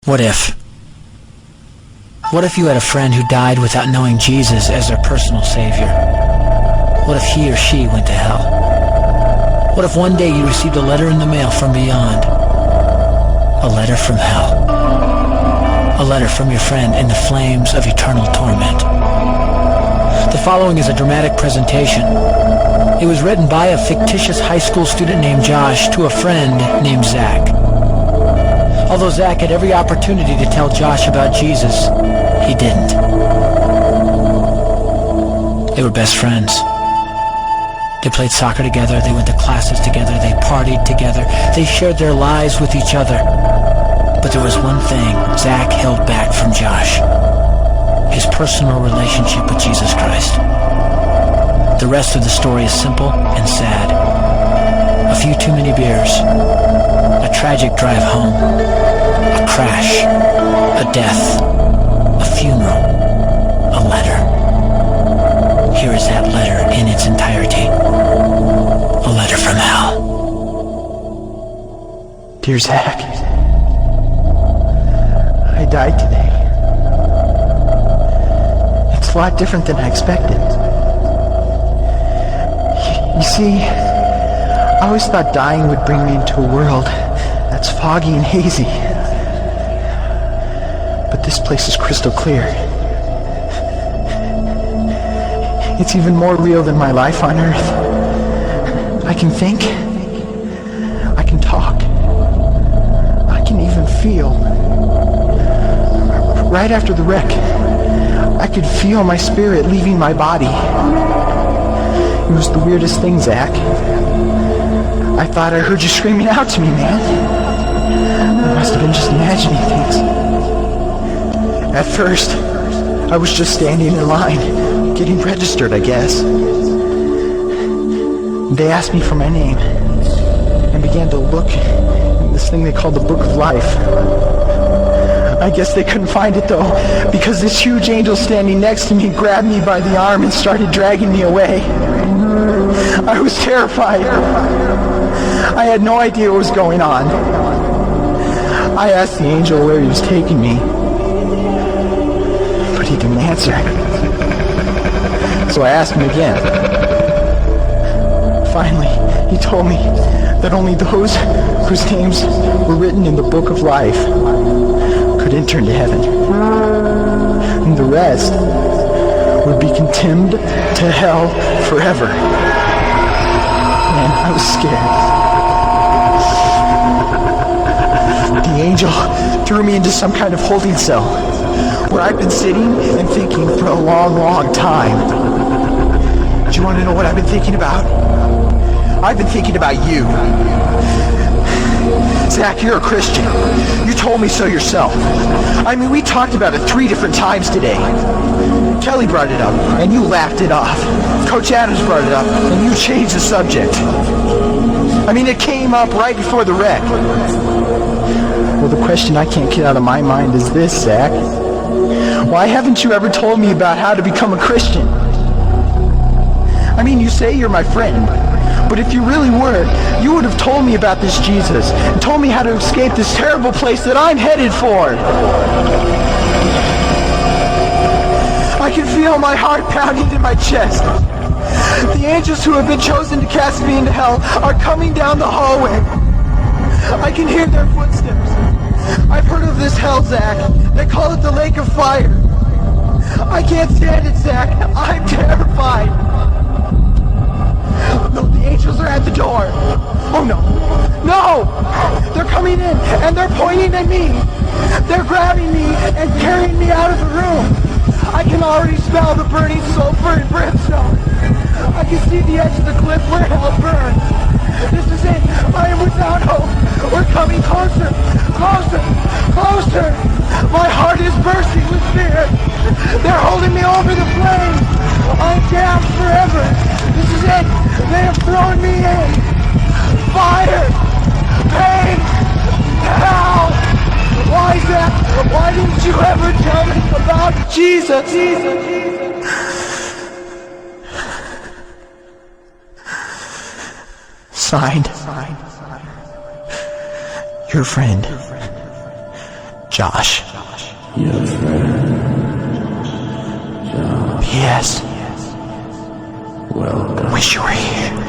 What if? What if you had a friend who died without knowing Jesus as their personal savior? What if he or she went to hell? What if one day you received a letter in the mail from beyond? A letter from hell. A letter from your friend in the flames of eternal torment. The following is a dramatic presentation. It was written by a fictitious high school student named Josh to a friend named Zach. Although Zach had every opportunity to tell Josh about Jesus, he didn't. They were best friends. They played soccer together, they went to classes together, they partied together, they shared their lives with each other. But there was one thing Zach held back from Josh: his personal relationship with Jesus Christ. The rest of the story is simple and sad. A few too many beers, a tragic drive home, a crash, a death, a funeral, a letter. Here is that letter in its entirety. A letter from hell. Dear Zach, I died today. It's a lot different than I expected. You see, I always thought dying would bring me into a world that's foggy and hazy. But this place is crystal clear. It's even more real than my life on Earth. I can think. I can talk. I can even feel. Right after the wreck, I could feel my spirit leaving my body. It was the weirdest thing, Zach. I thought I heard you screaming out to me, man. I must have been just imagining things. At first, I was just standing in line, getting registered, I guess. They asked me for my name and began to look in this thing they called the Book of Life. I guess they couldn't find it, though, because this huge angel standing next to me grabbed me by the arm and started dragging me away. I was terrified. I had no idea what was going on. I asked the angel where he was taking me, but he didn't answer. So I asked him again. Finally, he told me that only those whose names were written in the Book of Life could enter into heaven. And the rest would be condemned to hell forever. Man, I was scared. The angel threw me into some kind of holding cell where I've been sitting and thinking for a long, long time. Do you want to know what I've been thinking about? I've been thinking about you. Zach, you're a Christian. You told me so yourself. I mean, we talked about it 3 different times today. Kelly brought it up, and you laughed it off. Coach Adams brought it up, and you changed the subject. I mean, it came up right before the wreck. Well, the question I can't get out of my mind is this, Zach. Why haven't you ever told me about how to become a Christian? I mean, you say you're my friend, but if you really were, you would have told me about this Jesus and told me how to escape this terrible place that I'm headed for. I can feel my heart pounding in my chest. The angels who have been chosen to cast me into hell are coming down the hallway. I can hear their footsteps. I've heard of this hell, Zach. They call it the lake of fire. I can't stand it, Zach. I'm terrified. No, the angels are at the door. Oh no. No! They're coming in and they're pointing at me. They're grabbing me and carrying me out of the room. I can already smell the burning sulfur and brimstone. I can see the edge of the cliff where hell burns. This is it. I am without hope. We're coming closer. Closer. Closer. My heart is bursting with fear. They're holding me over the flames. I'm damned forever. This is it. They have thrown me in. Fire. Pain. Hell. Why, Zach? Why didn't you ever tell me about Jesus? Signed. Your friend, Josh. Your friend. P.S. Welcome. Wish you were here.